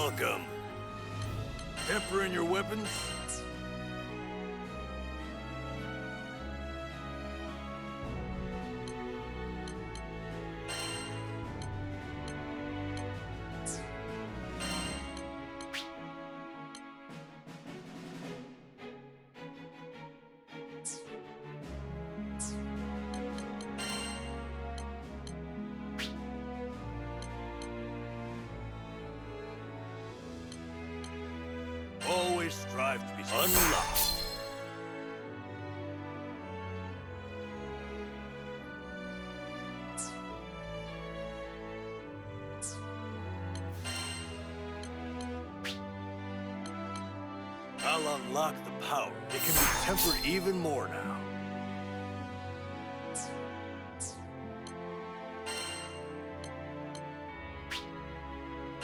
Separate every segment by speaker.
Speaker 1: welcome. Tempering your weapons? Always strive to be unlocked. I'll unlock the power. It can be tempered even more now.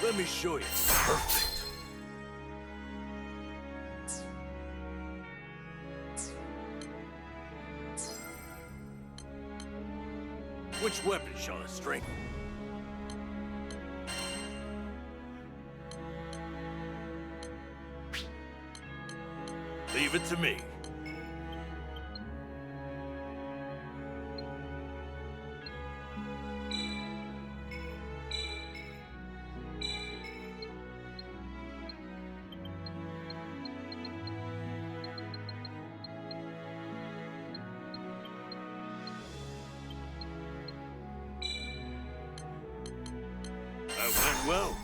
Speaker 1: Let me show you. Perfect. Which weapon shall I strengthen? Leave it to me. That went well.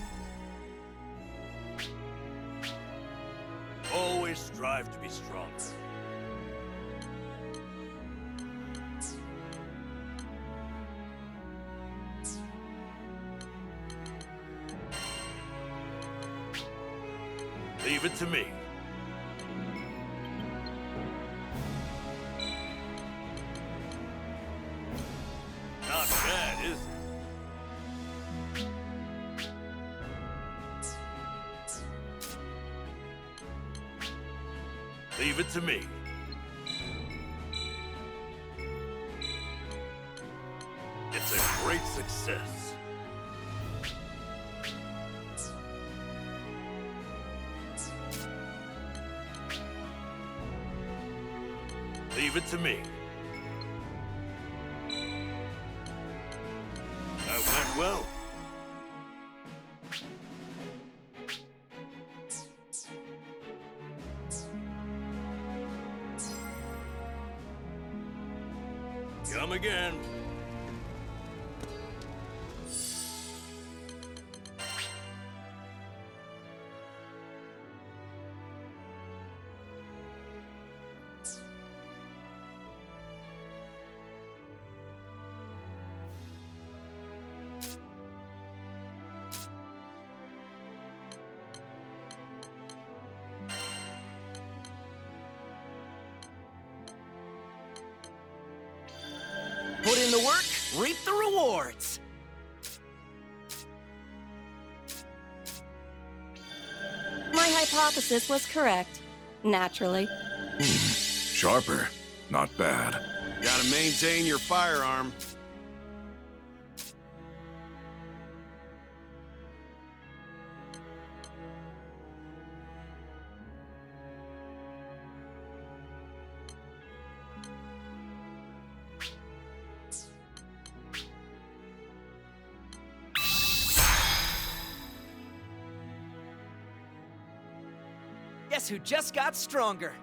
Speaker 1: Always strive to be stronger. Leave it to me. Not bad, is it? Leave it to me. It's a great success. Leave it to me. That went well. Come again.
Speaker 2: Put in the work, reap the rewards.
Speaker 3: My hypothesis was correct. Naturally.
Speaker 4: Sharper. Not bad.
Speaker 1: Gotta maintain your firearm.
Speaker 2: Guess who just got stronger?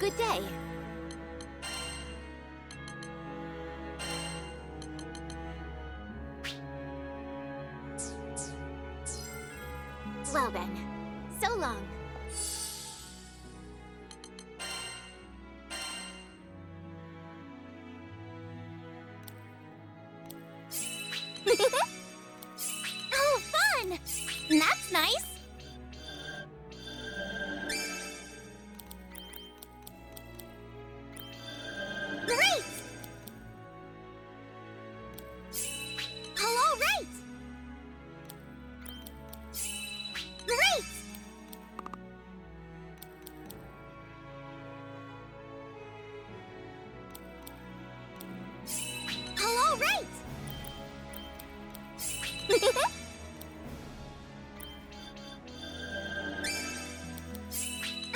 Speaker 5: Good day. Well then, so long. Oh, fun! That's nice. Great! Hello, right! Great! Hello, right!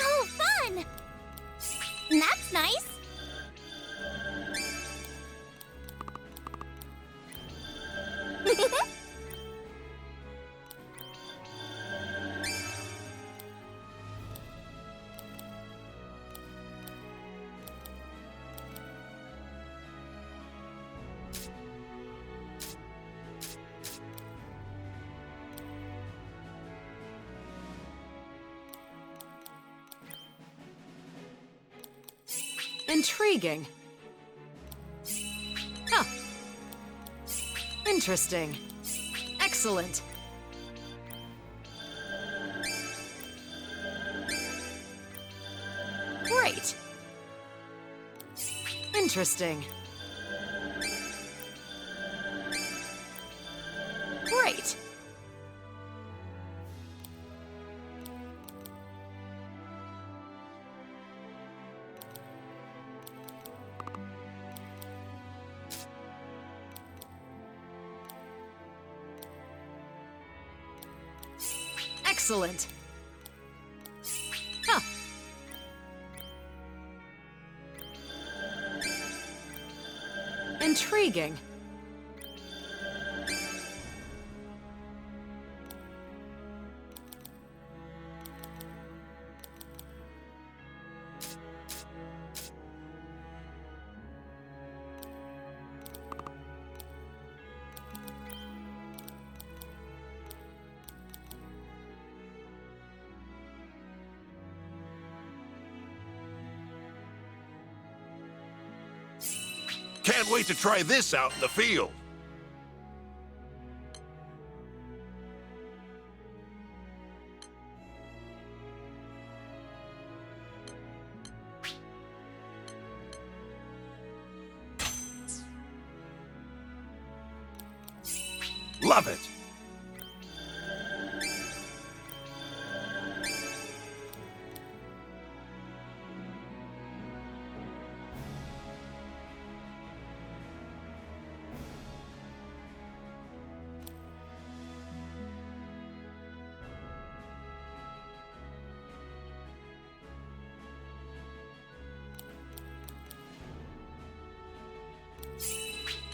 Speaker 5: Oh, fun! That's nice.
Speaker 2: Intriguing. Huh. Interesting. Excellent. Great. Interesting. Great. Excellent. Huh. Intriguing.
Speaker 1: Can't wait to try this out in the field. Love it.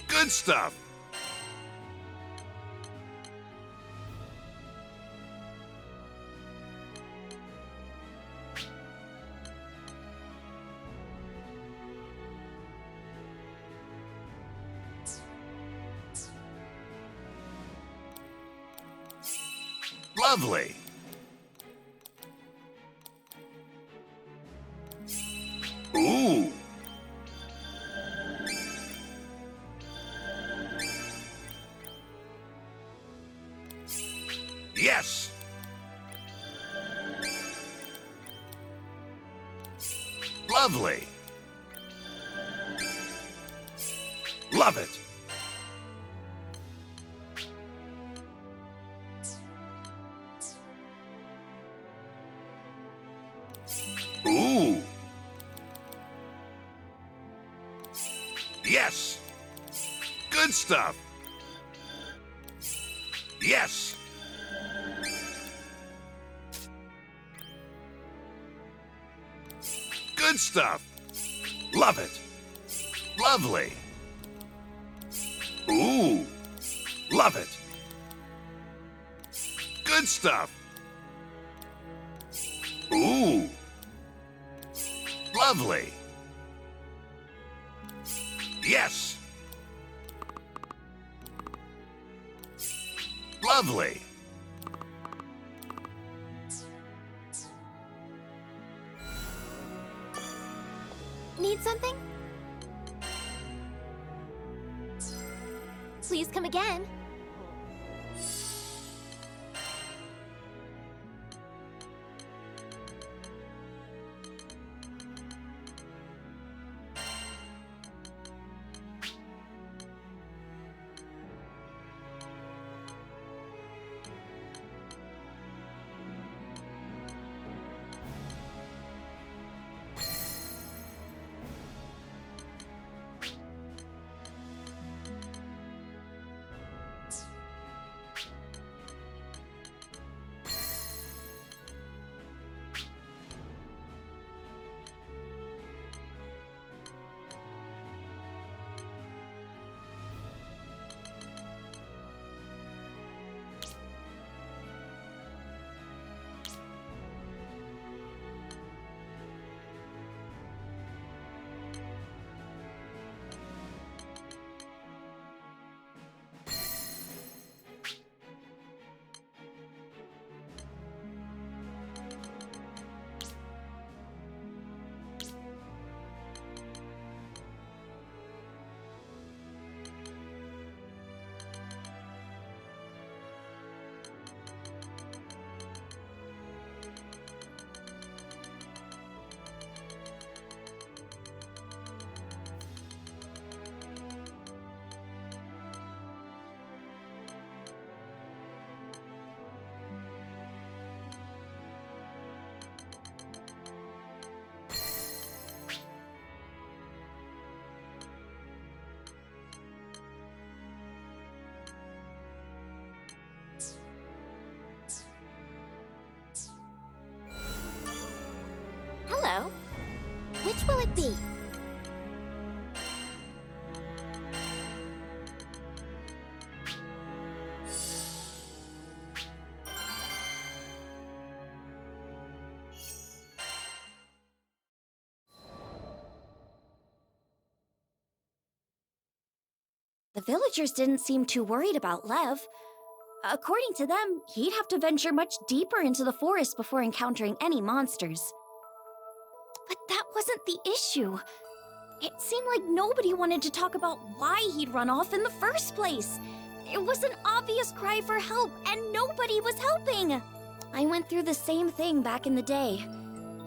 Speaker 1: Good stuff. Lovely. Ooh. Yes. Lovely. Love it. Ooh. Yes. Good stuff. Yes. Good stuff. Love it. Lovely. Ooh. Love it. Good stuff. Ooh. Lovely. Yes. Lovely.
Speaker 5: Need something? Please come again. Hello. Which will it be?
Speaker 3: The villagers didn't seem too worried about Lev. According to them, he'd have to venture much deeper into the forest before encountering any monsters. But that wasn't the issue. It seemed like nobody wanted to talk about why he'd run off in the first place. It was an obvious cry for help, and nobody was helping. I went through the same thing back in the day.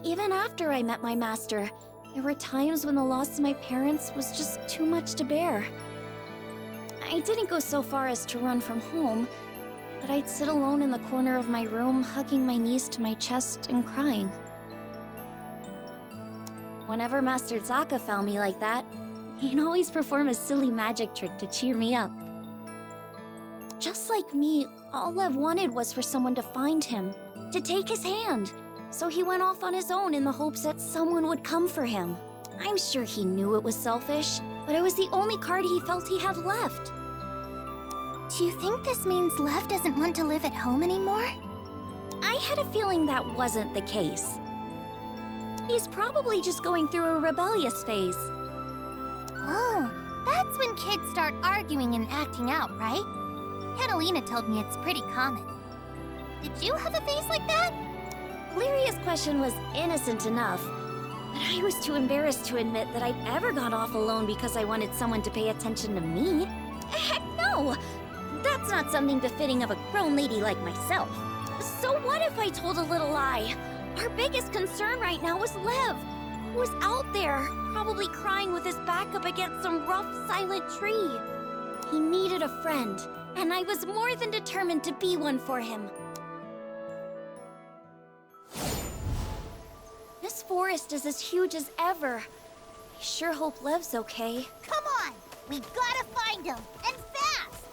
Speaker 3: Even after I met my master, there were times when the loss of my parents was just too much to bear. I didn't go so far as to run from home, but I'd sit alone in the corner of my room, hugging my knees to my chest and crying. Whenever Master Zaka found me like that, he'd always perform a silly magic trick to cheer me up. Just like me, all Lev wanted was for someone to find him, to take his hand. So he went off on his own in the hopes that someone would come for him. I'm sure he knew it was selfish, but it was the only card he felt he had left.
Speaker 5: Do you think this means Lev doesn't want to live at home anymore?
Speaker 3: I had a feeling that wasn't the case. He's probably just going through a rebellious phase.
Speaker 5: Oh, that's when kids start arguing and acting out, right? Catalina told me it's pretty common. Did you have a face like that?
Speaker 3: Lyria's question was innocent enough, but I was too embarrassed to admit that I'd ever gone off alone because I wanted someone to pay attention to me. Heck no! That's not something befitting of a grown lady like myself. So what if I told a little lie? Our biggest concern right now was Lev, who was out there, probably crying with his back up against some rough, silent tree. He needed a friend, and I was more than determined to be one for him. This forest is as huge as ever. I sure hope Lev's okay.
Speaker 5: Come on! We gotta find him, and fast!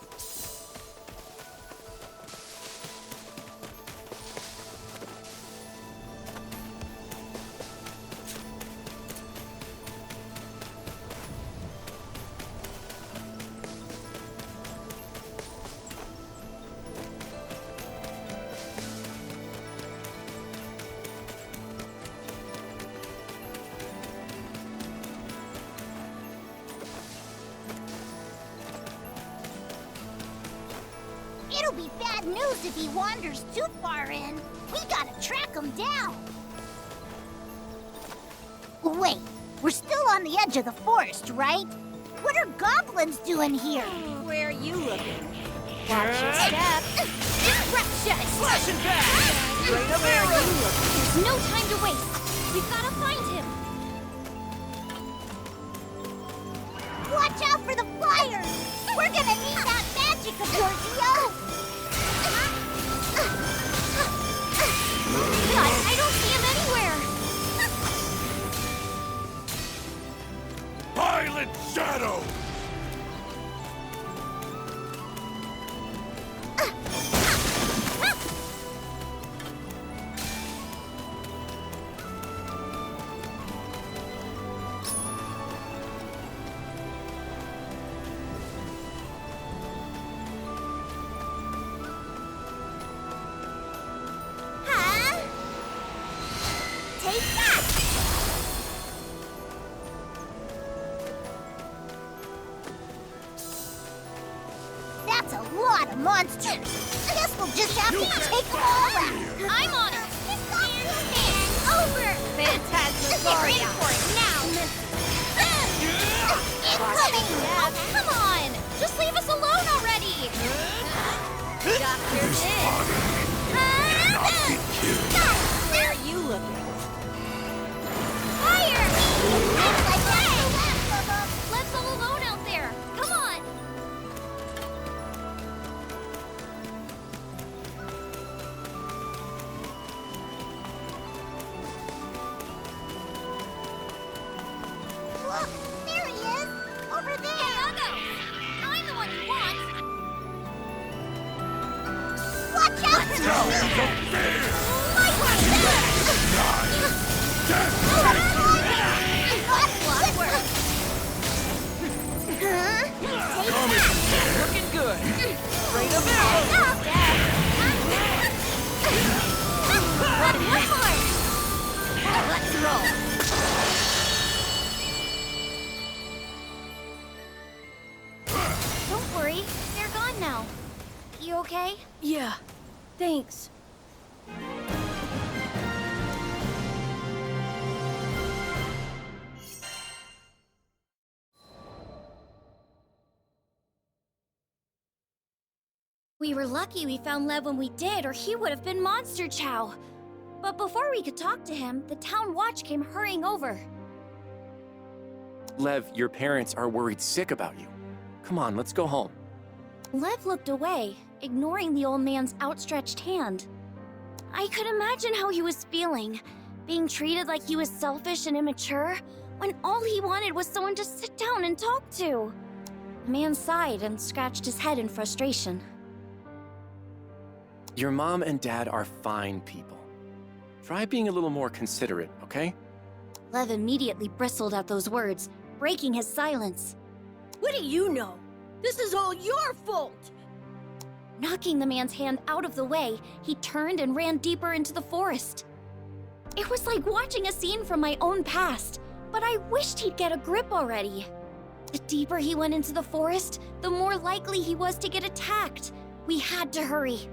Speaker 5: It'll be bad news if he wanders too far in. We gotta track him down. Wait, we're still on the edge of the forest, right? What are goblins doing here?
Speaker 2: Where are you looking? Watch your step.
Speaker 5: Disruption!
Speaker 2: Flashing back! Straight up arrow!
Speaker 3: There's no time to waste. We've gotta find him.
Speaker 5: Watch out for the flyers! We're gonna need that magic of yours, yo!
Speaker 3: God, I don't see him anywhere.
Speaker 1: Violent shadow!
Speaker 5: Huh? Take that! That's a lot of monsters. Guess we'll just have to take them all out.
Speaker 3: I'm on it.
Speaker 5: It's over!
Speaker 3: Phantasmagoria.
Speaker 5: Get ready for it now, Incoming!
Speaker 3: Oh, come on! Just leave us alone already!
Speaker 2: Dr. Din! Where are you looking?
Speaker 3: Fire!
Speaker 5: It's like that's the last of them.
Speaker 3: Let's all alone out there! Come on!
Speaker 5: Look, there he is! Over there!
Speaker 3: Jugando! I'm the one you want!
Speaker 5: Watch out for the
Speaker 2: Looking good. Straight up arrow!
Speaker 3: One more!
Speaker 2: Let's roll.
Speaker 3: Don't worry, they're gone now. You okay?
Speaker 2: Yeah, thanks.
Speaker 3: We were lucky we found Lev when we did, or he would have been Monster Chow. But before we could talk to him, the town watch came hurrying over.
Speaker 6: Lev, your parents are worried sick about you. Come on, let's go home.
Speaker 3: Lev looked away, ignoring the old man's outstretched hand. I could imagine how he was feeling, being treated like he was selfish and immature, when all he wanted was someone to sit down and talk to. The man sighed and scratched his head in frustration.
Speaker 6: Your mom and dad are fine people. Try being a little more considerate, okay?
Speaker 3: Lev immediately bristled at those words, breaking his silence.
Speaker 2: What do you know? This is all your fault!
Speaker 3: Knocking the man's hand out of the way, he turned and ran deeper into the forest. It was like watching a scene from my own past, but I wished he'd get a grip already. The deeper he went into the forest, the more likely he was to get attacked. We had to hurry.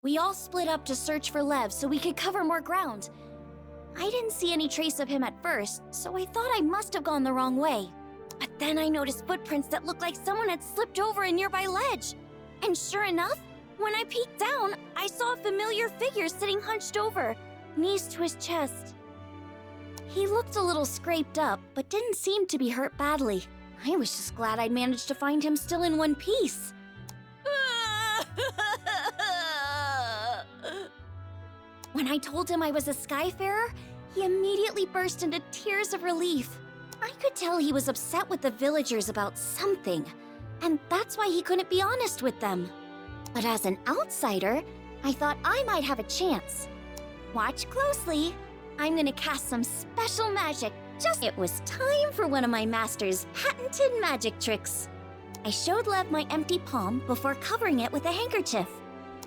Speaker 3: We all split up to search for Lev so we could cover more ground. I didn't see any trace of him at first, so I thought I must have gone the wrong way. But then I noticed footprints that looked like someone had slipped over a nearby ledge. And sure enough, when I peeked down, I saw a familiar figure sitting hunched over, knees to his chest. He looked a little scraped up, but didn't seem to be hurt badly. I was just glad I'd managed to find him still in one piece. When I told him I was a Skyfarer, he immediately burst into tears of relief. I could tell he was upset with the villagers about something, and that's why he couldn't be honest with them. But as an outsider, I thought I might have a chance. Watch closely. I'm gonna cast some special magic. It was time for one of my master's patented magic tricks. I showed Lev my empty palm before covering it with a handkerchief.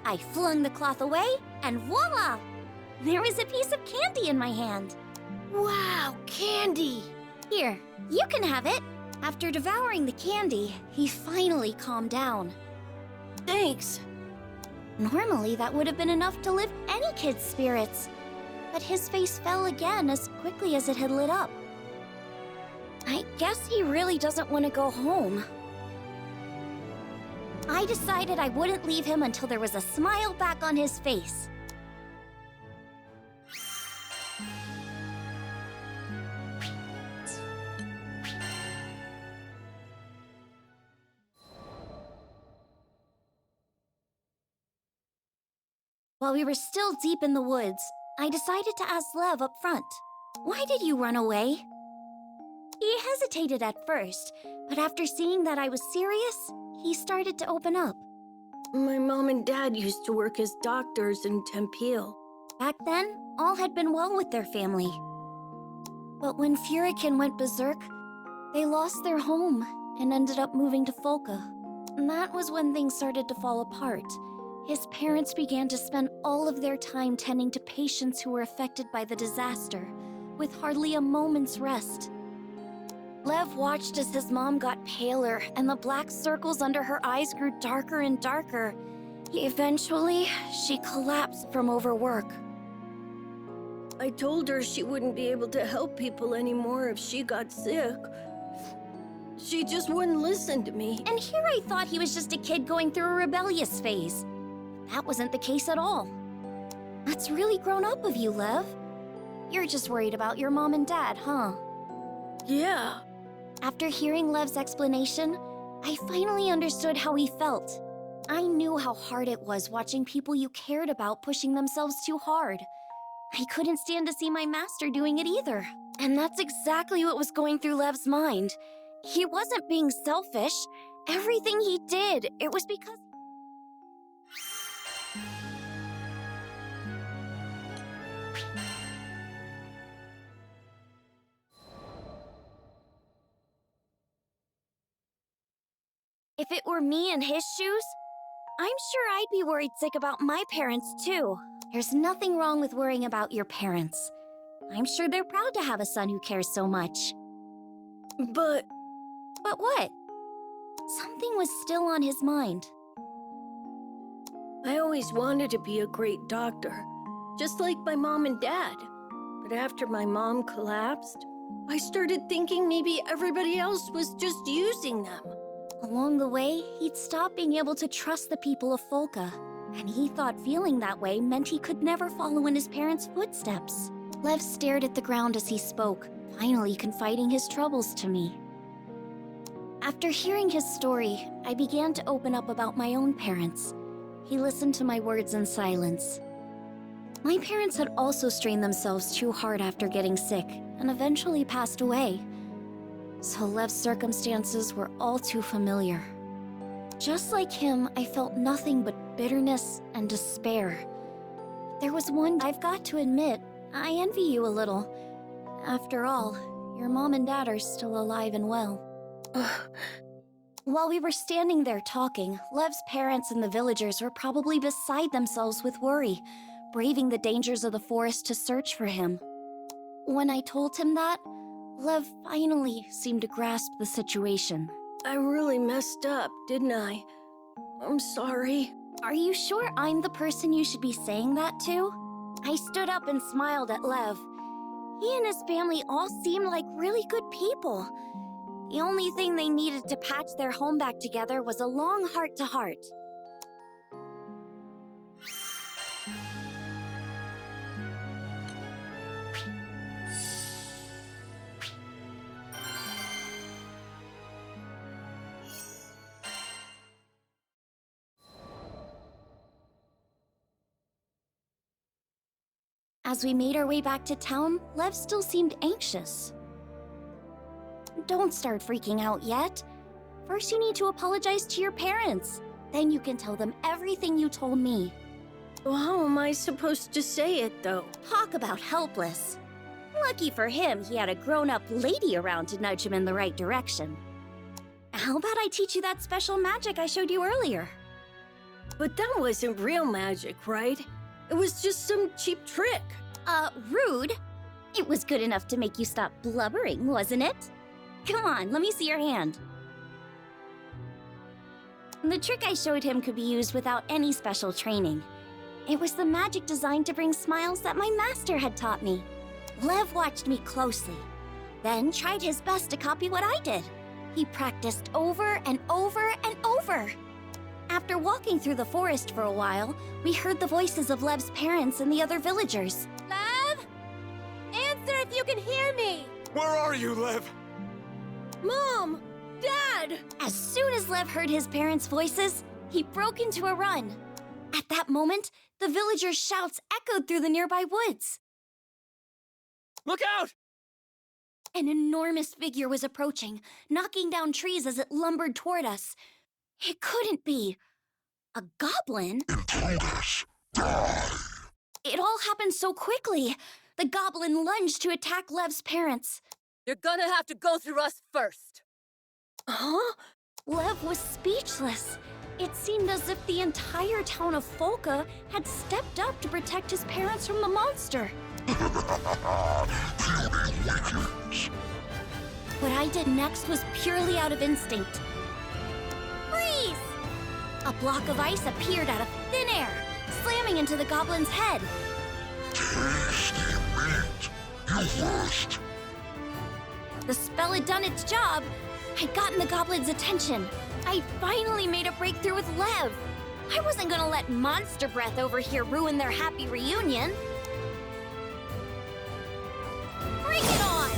Speaker 3: I flung the cloth away, and voila! There was a piece of candy in my hand.
Speaker 2: Wow, candy!
Speaker 3: Here, you can have it. After devouring the candy, he finally calmed down.
Speaker 2: Thanks.
Speaker 3: Normally, that would have been enough to lift any kid's spirits. But his face fell again as quickly as it had lit up. I guess he really doesn't want to go home. I decided I wouldn't leave him until there was a smile back on his face. While we were still deep in the woods, I decided to ask Lev up front. Why did you run away? He hesitated at first, but after seeing that I was serious, he started to open up.
Speaker 2: My mom and dad used to work as doctors in Tempeal.
Speaker 3: Back then, all had been well with their family. But when Furikin went berserk, they lost their home and ended up moving to Folka. And that was when things started to fall apart. His parents began to spend all of their time tending to patients who were affected by the disaster, with hardly a moment's rest. Lev watched as his mom got paler and the black circles under her eyes grew darker and darker. Eventually, she collapsed from overwork.
Speaker 2: I told her she wouldn't be able to help people anymore if she got sick. She just wouldn't listen to me.
Speaker 3: And here I thought he was just a kid going through a rebellious phase. That wasn't the case at all. That's really grown up of you, Lev. You're just worried about your mom and dad, huh?
Speaker 2: Yeah.
Speaker 3: After hearing Lev's explanation, I finally understood how he felt. I knew how hard it was watching people you cared about pushing themselves too hard. I couldn't stand to see my master doing it either. And that's exactly what was going through Lev's mind. He wasn't being selfish. Everything he did, it was because... If it were me in his shoes, I'm sure I'd be worried sick about my parents too. There's nothing wrong with worrying about your parents. I'm sure they're proud to have a son who cares so much.
Speaker 2: But
Speaker 3: what? Something was still on his mind.
Speaker 2: I always wanted to be a great doctor, just like my mom and dad. But after my mom collapsed, I started thinking maybe everybody else was just using them.
Speaker 3: Along the way, he'd stopped being able to trust the people of Folka, and he thought feeling that way meant he could never follow in his parents' footsteps. Lev stared at the ground as he spoke, finally confiding his troubles to me. After hearing his story, I began to open up about my own parents. He listened to my words in silence. My parents had also strained themselves too hard after getting sick, and eventually passed away. So Lev's circumstances were all too familiar. Just like him, I felt nothing but bitterness and despair. There was one I've got to admit, I envy you a little. After all, your mom and dad are still alive and well. While we were standing there talking, Lev's parents and the villagers were probably beside themselves with worry, braving the dangers of the forest to search for him. When I told him that, Lev finally seemed to grasp the situation.
Speaker 2: I really messed up, didn't I? I'm sorry.
Speaker 3: Are you sure I'm the person you should be saying that to? I stood up and smiled at Lev. He and his family all seemed like really good people. The only thing they needed to patch their home back together was a long heart-to-heart. As we made our way back to town, Lev still seemed anxious. Don't start freaking out yet. First, you need to apologize to your parents. Then you can tell them everything you told me.
Speaker 2: Well, how am I supposed to say it, though?
Speaker 3: Talk about helpless. Lucky for him, he had a grown-up lady around to nudge him in the right direction. How about I teach you that special magic I showed you earlier?
Speaker 2: But that wasn't real magic, right? It was just some cheap trick.
Speaker 3: Rude. It was good enough to make you stop blubbering, wasn't it? Come on, let me see your hand. The trick I showed him could be used without any special training. It was the magic designed to bring smiles that my master had taught me. Lev watched me closely, then tried his best to copy what I did. He practiced over and over and over. After walking through the forest for a while, we heard the voices of Lev's parents and the other villagers.
Speaker 7: Lev? Answer if you can hear me!
Speaker 6: Where are you, Lev?
Speaker 2: Mom! Dad!
Speaker 3: As soon as Lev heard his parents' voices, he broke into a run. At that moment, the villagers' shouts echoed through the nearby woods.
Speaker 6: Look out!
Speaker 3: An enormous figure was approaching, knocking down trees as it lumbered toward us. It couldn't be a goblin.
Speaker 4: Intruders, die!
Speaker 3: It all happened so quickly. The goblin lunged to attack Lev's parents.
Speaker 7: You're gonna have to go through us first.
Speaker 2: Huh?
Speaker 3: Lev was speechless. It seemed as if the entire town of Folka had stepped up to protect his parents from the monster.
Speaker 4: Puny weaklings!
Speaker 3: What I did next was purely out of instinct. Freeze! A block of ice appeared out of thin air, slamming into the goblin's head.
Speaker 4: Tasty meat! You worst!
Speaker 3: The spell had done its job. I'd gotten the goblin's attention. I finally made a breakthrough with Lev. I wasn't gonna let monster breath over here ruin their happy reunion. Bring it on!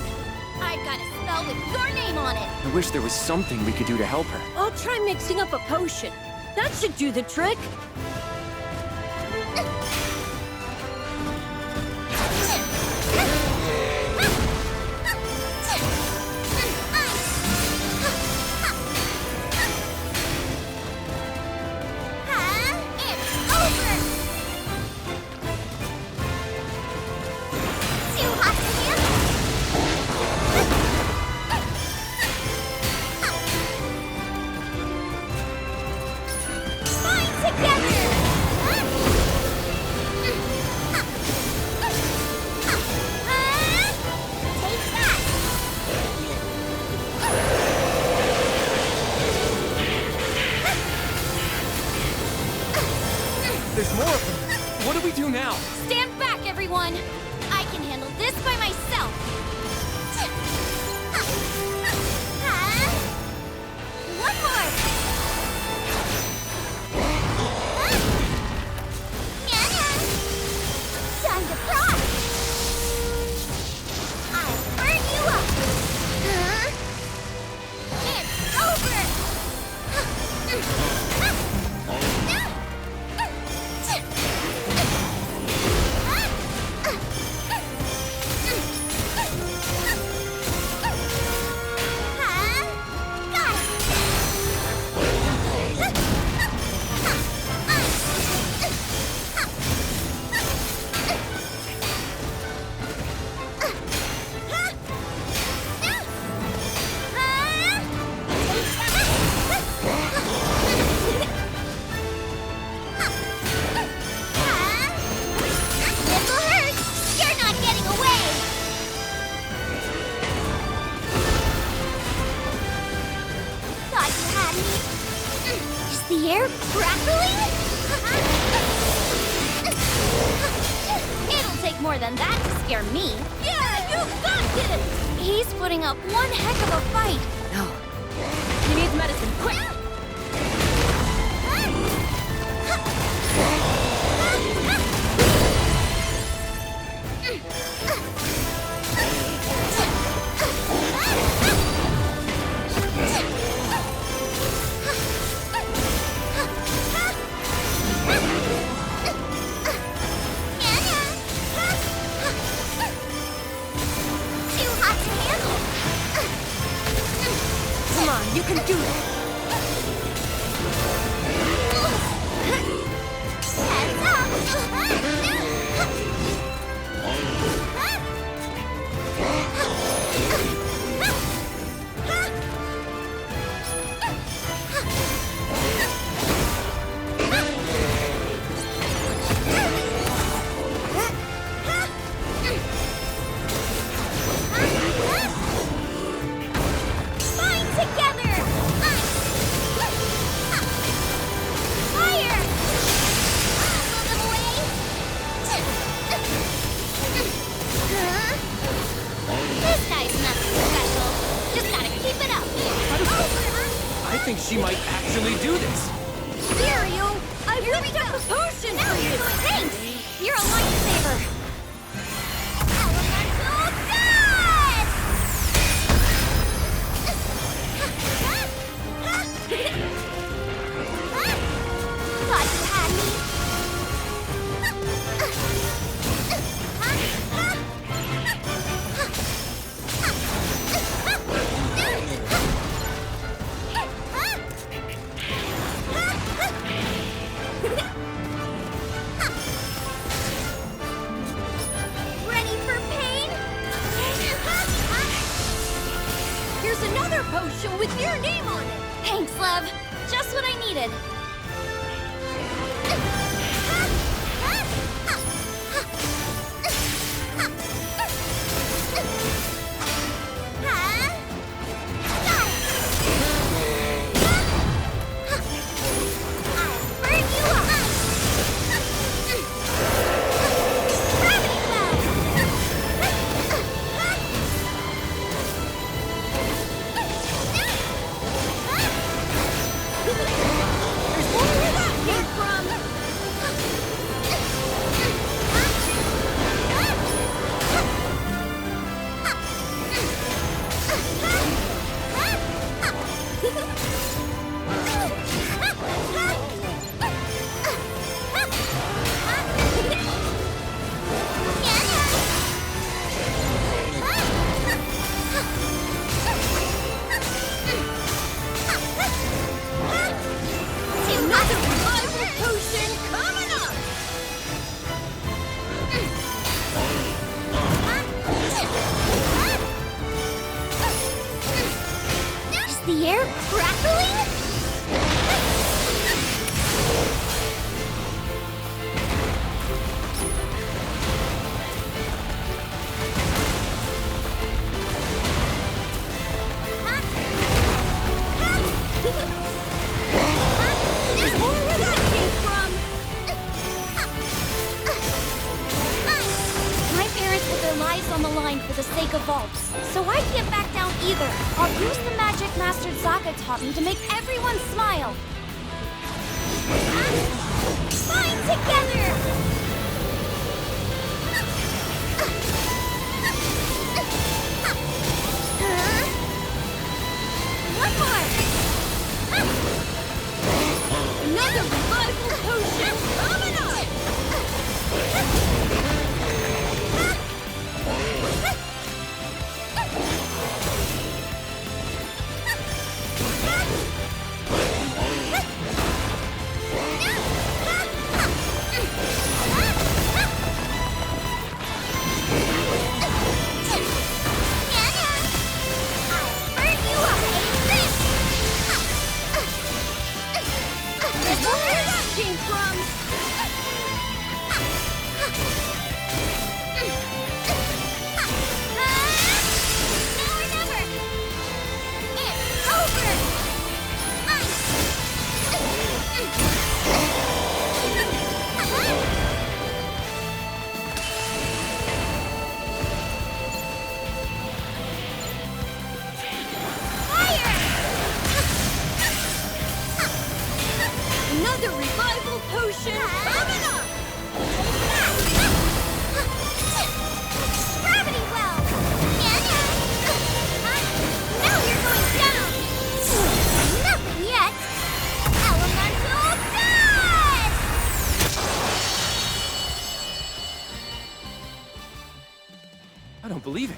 Speaker 3: I've got a spell with your name on it.
Speaker 6: I wish there was something we could do to help her.
Speaker 2: I'll try mixing up a potion. That should do the trick.
Speaker 6: There's more of them. What do we do now?
Speaker 3: Stand back, everyone! I can handle this by myself! One more! Time to pry! I'll burn you up! It's over! The air crackling? It'll take more than that to scare me.
Speaker 7: Yeah, you got this!
Speaker 3: He's putting up one heck of a fight.
Speaker 7: No. He needs medicine, quick!
Speaker 5: Too hot to handle.
Speaker 7: Come on, you can do it!
Speaker 5: Heads up.
Speaker 3: Bind together!
Speaker 5: Fire! Blow them away.
Speaker 3: This guy's nothing special. Just gotta keep it up.
Speaker 6: I think she might actually do this.
Speaker 7: Cereal! I whipped up a potion for you!
Speaker 3: Thanks! You're a lifesaver.
Speaker 5: Elemental dust! Thought you had me.
Speaker 3: Ready for pain?
Speaker 7: Here's another potion with your name on it!
Speaker 3: Thanks, love. Just what I needed.
Speaker 5: Burn you up! Gravity
Speaker 7: There's more where that came from! Another revival potion coming up!
Speaker 3: Is the air crackling?
Speaker 7: There's more where that came from!
Speaker 3: My parents put their lives on the line for the sake of vaults, so I can't back down either. I'll use the magic Master Zaka taught me to make everyone smile. Bind together! One more!
Speaker 7: Another revival potion coming up!
Speaker 2: Retribution coming up!
Speaker 5: Gravity well! Now you're going down! Nothing yet! Elemental dust!
Speaker 6: I don't believe it.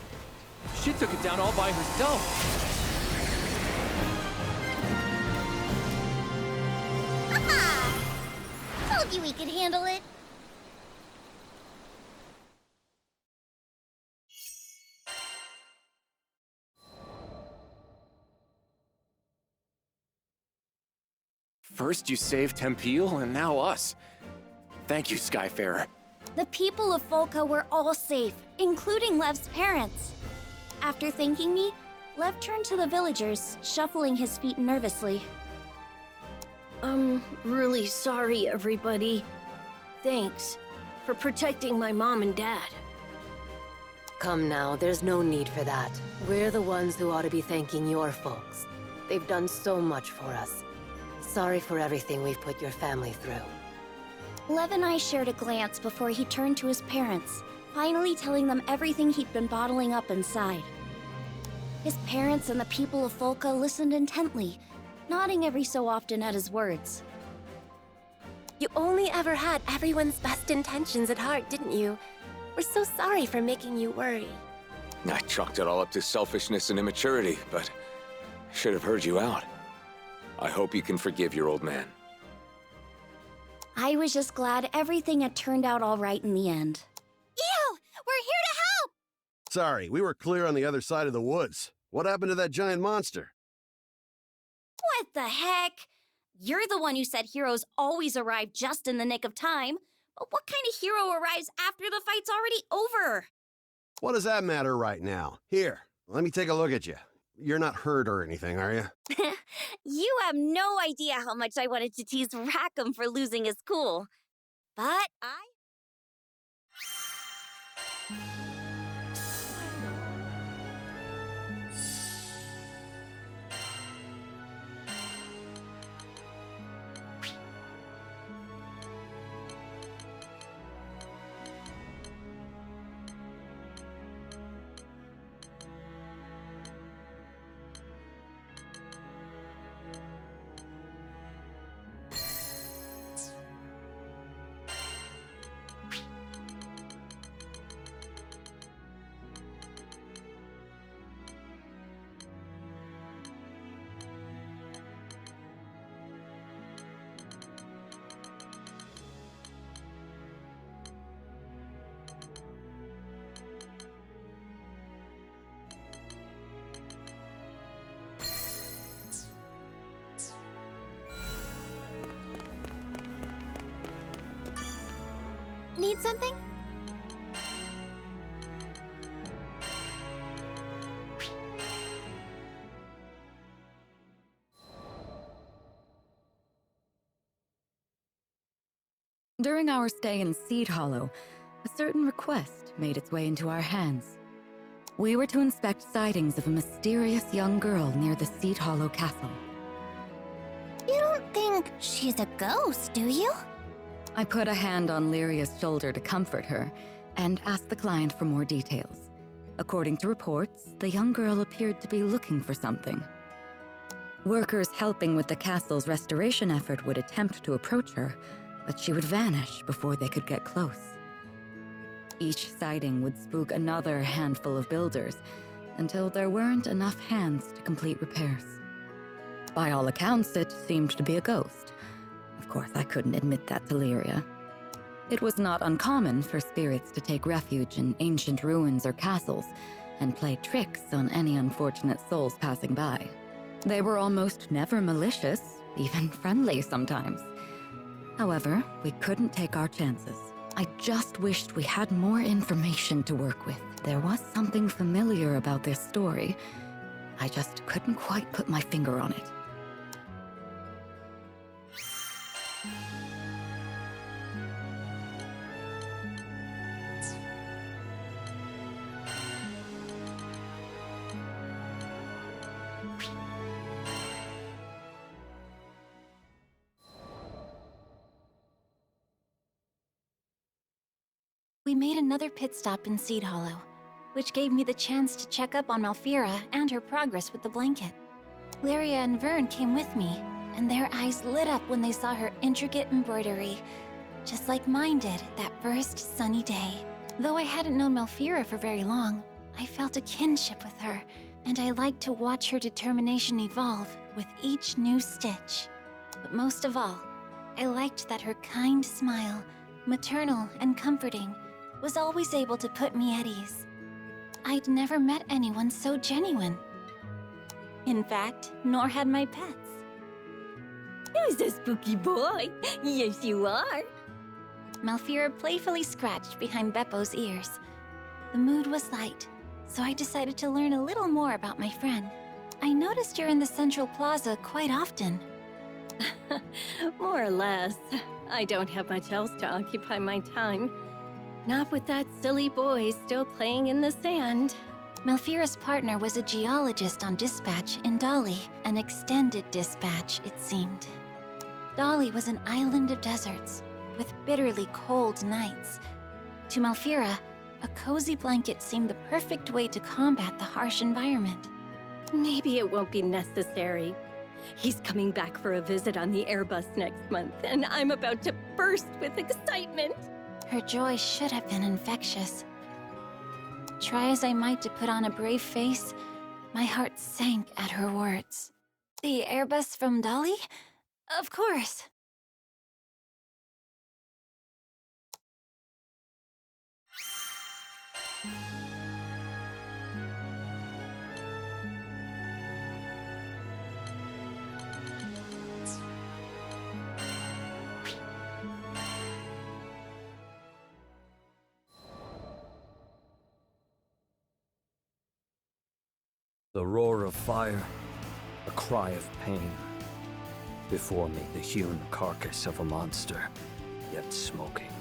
Speaker 6: She took it down all by herself.
Speaker 5: Told you we could handle it.
Speaker 6: First you saved Tempeal, and now us. Thank you, Skyfarer.
Speaker 3: The people of Volca were all safe, including Lev's parents. After thanking me, Lev turned to the villagers, shuffling his feet nervously.
Speaker 2: I'm really sorry, everybody. Thanks for protecting my mom and dad.
Speaker 8: Come now, there's no need for that. We're the ones who ought to be thanking your folks. They've done so much for us. Sorry for everything we've put your family through.
Speaker 3: Lev and I shared a glance before he turned to his parents, finally telling them everything he'd been bottling up inside. His parents and the people of Volca listened intently, nodding every so often at his words.
Speaker 7: You only ever had everyone's best intentions at heart, didn't you? We're so sorry for making you worry.
Speaker 9: I chalked it all up to selfishness and immaturity, but I should have heard you out. I hope you can forgive your old man.
Speaker 3: I was just glad everything had turned out all right in the end.
Speaker 5: Ew! We're here to help!
Speaker 10: Sorry, we were clear on the other side of the woods. What happened to that giant monster?
Speaker 3: What the heck? You're the one who said heroes always arrive just in the nick of time. But what kind of hero arrives after the fight's already over?
Speaker 10: What does that matter right now? Here, let me take a look at you. You're not hurt or anything, are you?
Speaker 3: You have no idea how much I wanted to tease Rackham for losing his cool. But I...
Speaker 5: Need something?
Speaker 11: During our stay in Seed Hollow, a certain request made its way into our hands. We were to inspect sightings of a mysterious young girl near the Seed Hollow castle.
Speaker 5: You don't think she's a ghost, do you?
Speaker 11: I put a hand on Lyria's shoulder to comfort her, and asked the client for more details. According to reports, the young girl appeared to be looking for something. Workers helping with the castle's restoration effort would attempt to approach her, but she would vanish before they could get close. Each sighting would spook another handful of builders, until there weren't enough hands to complete repairs. By all accounts, it seemed to be a ghost. Of course, I couldn't admit that to Lyria. It was not uncommon for spirits to take refuge in ancient ruins or castles, and play tricks on any unfortunate souls passing by. They were almost never malicious, even friendly sometimes. However, we couldn't take our chances. I just wished we had more information to work with. There was something familiar about this story. I just couldn't quite put my finger on it.
Speaker 3: We made another pit stop in Seed Hollow, which gave me the chance to check up on Malfira and her progress with the blanket. Lyria and Vern came with me, and their eyes lit up when they saw her intricate embroidery, just like mine did that first sunny day. Though I hadn't known Malfira for very long, I felt a kinship with her, and I liked to watch her determination evolve with each new stitch. But most of all, I liked that her kind smile, maternal and comforting, was always able to put me at ease. I'd never met anyone so genuine. In fact, nor had my pets.
Speaker 2: Who's a spooky boy? Yes, you are.
Speaker 3: Malfira playfully scratched behind Beppo's ears. The mood was light, so I decided to learn a little more about my friend. I noticed you're in the Central Plaza quite often.
Speaker 2: More or less. I don't have much else to occupy my time. Not with that silly boy still playing in the sand.
Speaker 3: Malfira's partner was a geologist on dispatch in Dali, an extended dispatch, it seemed. Dali was an island of deserts, with bitterly cold nights. To Malfira, a cozy blanket seemed the perfect way to combat the harsh environment.
Speaker 2: Maybe it won't be necessary. He's coming back for a visit on the Airbus next month, and I'm about to burst with excitement.
Speaker 3: Her joy should have been infectious. Try as I might to put on a brave face, my heart sank at her words. The Airbus from Dali? Of course.
Speaker 12: The roar of fire, a cry of pain. Before me, the hewn carcass of a monster, yet smoking.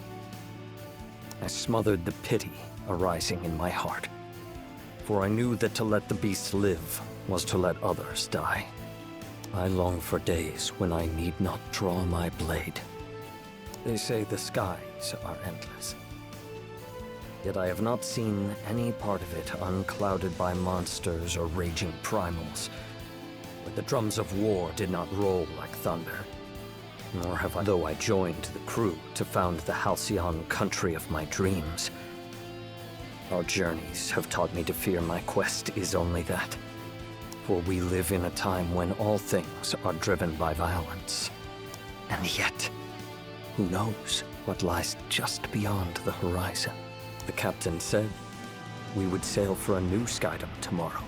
Speaker 12: I smothered the pity arising in my heart, for I knew that to let the beast live was to let others die. I long for days when I need not draw my blade. They say the skies are endless. Yet I have not seen any part of it unclouded by monsters or raging primals, where the drums of war did not roll like thunder. Nor have I, though I joined the crew to found the Halcyon country of my dreams. Our journeys have taught me to fear my quest is only that. For we live in a time when all things are driven by violence. And yet, who knows what lies just beyond the horizon? The captain said we would sail for a new skydom tomorrow.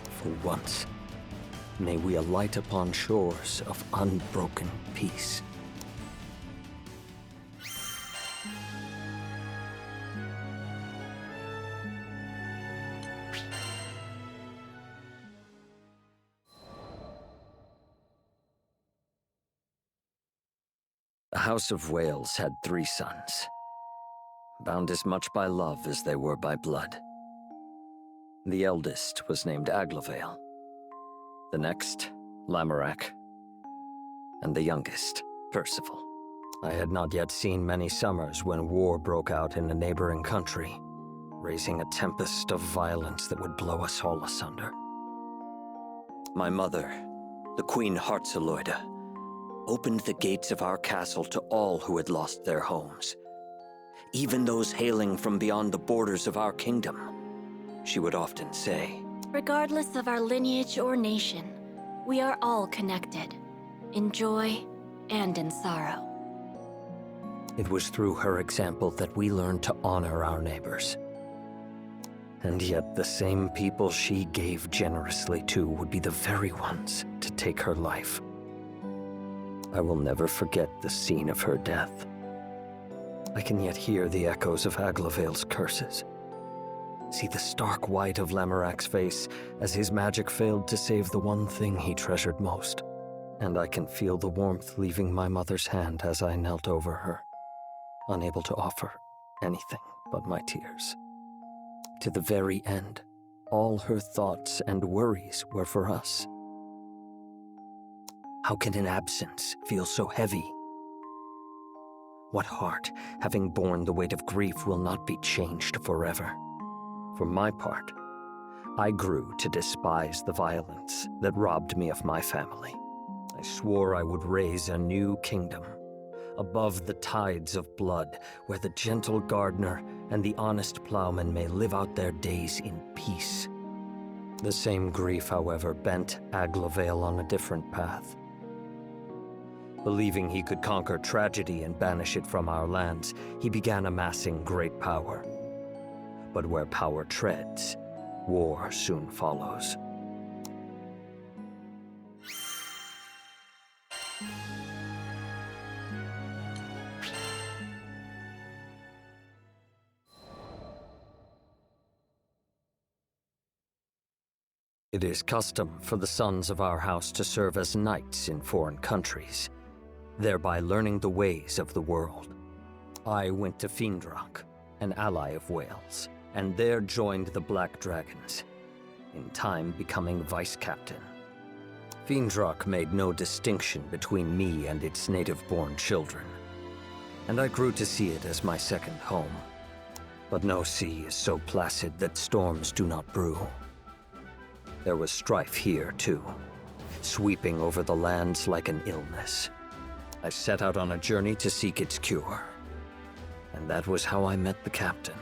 Speaker 12: For once, may we alight upon shores of unbroken peace. The House of Wales had 3 sons, bound as much by love as they were by blood. The eldest was named Aglavale, the next, Lamorak, and the youngest, Percival. I had not yet seen many summers when war broke out in a neighboring country, raising a tempest of violence that would blow us all asunder. My mother, the Queen Heartzeloida, opened the gates of our castle to all who had lost their homes, even those hailing from beyond the borders of our kingdom. She would often say,
Speaker 3: Regardless of our lineage or nation, we are all connected, in joy and in sorrow.
Speaker 12: It was through her example that we learned to honor our neighbors. And yet the same people she gave generously to would be the very ones to take her life. I will never forget the scene of her death. I can yet hear the echoes of Aglavale's curses. See the stark white of Lamorak's face as his magic failed to save the one thing he treasured most. And I can feel the warmth leaving my mother's hand as I knelt over her, unable to offer anything but my tears. To the very end, all her thoughts and worries were for us. How can an absence feel so heavy? What heart, having borne the weight of grief, will not be changed forever? For my part, I grew to despise the violence that robbed me of my family. I swore I would raise a new kingdom, above the tides of blood, where the gentle gardener and the honest plowman may live out their days in peace. The same grief, however, bent Aglavale on a different path. Believing he could conquer tragedy and banish it from our lands, he began amassing great power. But where power treads, war soon follows. It is custom for the sons of our house to serve as knights in foreign countries, thereby learning the ways of the world. I went to Fiendrock, an ally of Wales, and there joined the Black Dragons, in time becoming vice-captain. Fiendrock made no distinction between me and its native-born children, and I grew to see it as my second home. But no sea is so placid that storms do not brew. There was strife here, too, sweeping over the lands like an illness. I set out on a journey to seek its cure, and that was how I met the captain.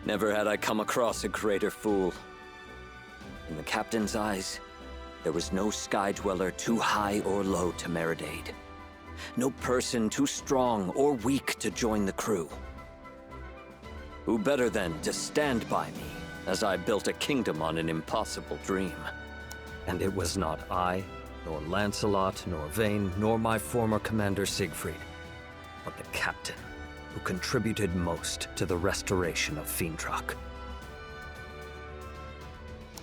Speaker 12: Never had I come across a greater fool. In the captain's eyes, there was no sky dweller too high or low to merit aid. No person too strong or weak to join the crew. Who better than to stand by me as I built a kingdom on an impossible dream? And it was not I, nor Lancelot, nor Vayne, nor my former commander Siegfried, but the captain, who contributed most to the restoration of Fiendrock.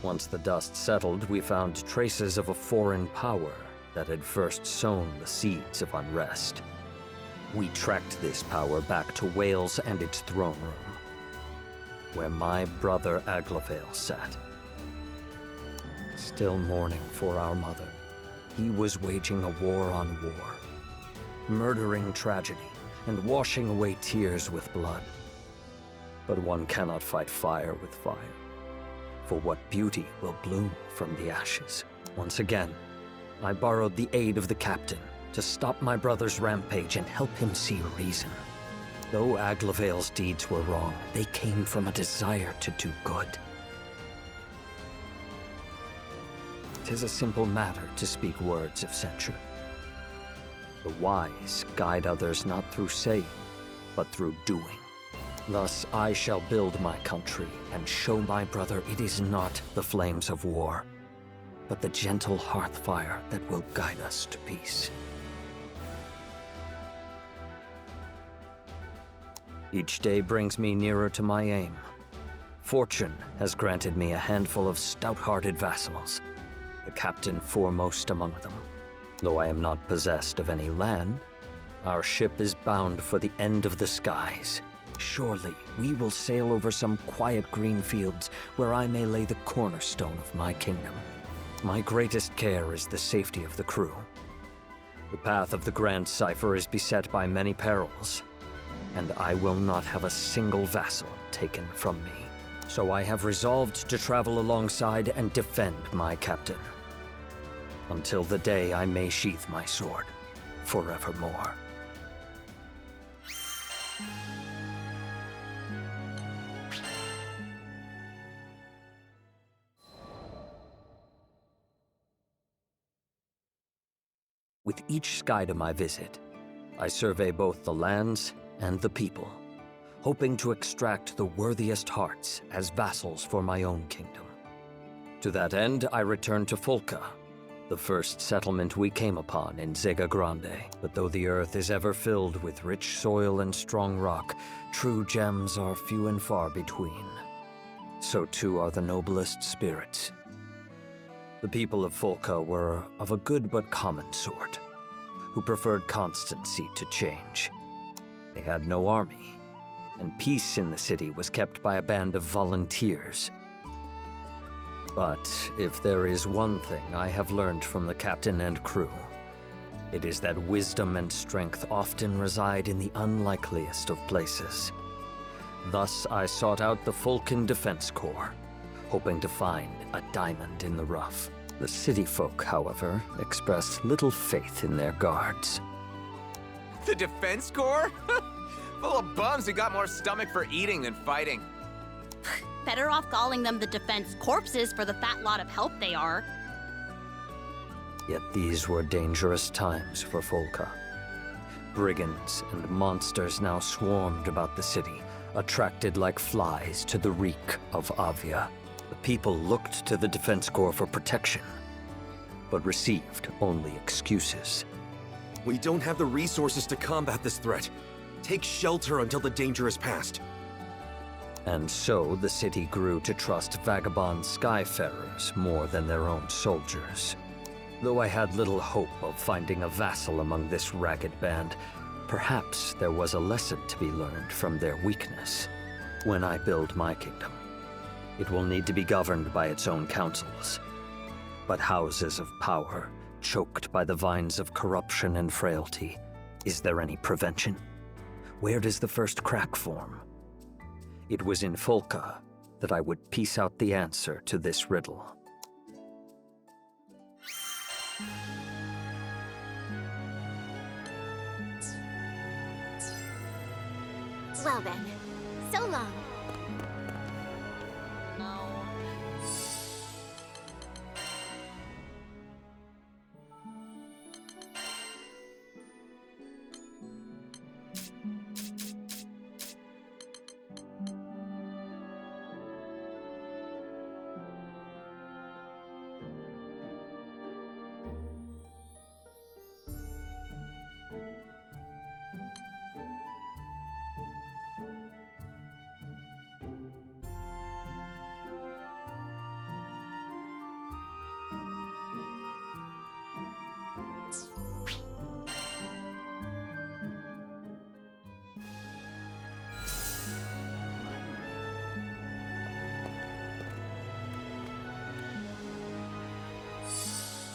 Speaker 12: Once the dust settled, we found traces of a foreign power that had first sown the seeds of unrest. We tracked this power back to Wales and its throne room, where my brother Aglavale sat. Still mourning for our mother, he was waging a war on war, murdering tragedy and washing away tears with blood. But one cannot fight fire with fire, for what beauty will bloom from the ashes? Once again, I borrowed the aid of the captain to stop my brother's rampage and help him see reason. Though Aglavale's deeds were wrong, they came from a desire to do good. 'Tis a simple matter to speak words of censure. The wise guide others not through saying, but through doing. Thus I shall build my country and show my brother it is not the flames of war, but the gentle hearth fire that will guide us to peace. Each day brings me nearer to my aim. Fortune has granted me a handful of stout-hearted vassals, the captain foremost among them. Though I am not possessed of any land, our ship is bound for the end of the skies. Surely we will sail over some quiet green fields where I may lay the cornerstone of my kingdom. My greatest care is the safety of the crew. The path of the Grand Cipher is beset by many perils, and I will not have a single vassal taken from me. So I have resolved to travel alongside and defend my captain, until the day I may sheath my sword forevermore. With each skydom I visit, I survey both the lands and the people, hoping to extract the worthiest hearts as vassals for my own kingdom. To that end, I return to Folca, the first settlement we came upon in Zega Grande. But though the earth is ever filled with rich soil and strong rock, true gems are few and far between. So too are the noblest spirits. The people of Folca were of a good but common sort, who preferred constancy to change. They had no army, and peace in the city was kept by a band of volunteers. But if there is one thing I have learned from the captain and crew, It is that wisdom and strength often reside in the unlikeliest of places. Thus, I sought out the Fulcan Defense Corps, hoping to find a diamond in the rough. The city folk, however, expressed little faith in their guards.
Speaker 9: The Defense Corps? Full of bums who got more stomach for eating than fighting.
Speaker 13: Better off calling them the Defense Corpses for the fat lot of help they are.
Speaker 12: Yet these were dangerous times for Folka. Brigands and monsters now swarmed about the city, attracted like flies to the reek of Avia. The people looked to the Defense Corps for protection, but received only excuses.
Speaker 14: We don't have the resources to combat this threat. Take shelter until the danger is past.
Speaker 12: And so the city grew to trust vagabond skyfarers more than their own soldiers. Though I had little hope of finding a vassal among this ragged band, perhaps there was a lesson to be learned from their weakness. When I build my kingdom, it will need to be governed by its own councils. But houses of power, choked by the vines of corruption and frailty, is there any prevention? Where does the first crack form? It was in Folka that I would piece out the answer to this riddle.
Speaker 5: Well then, so long.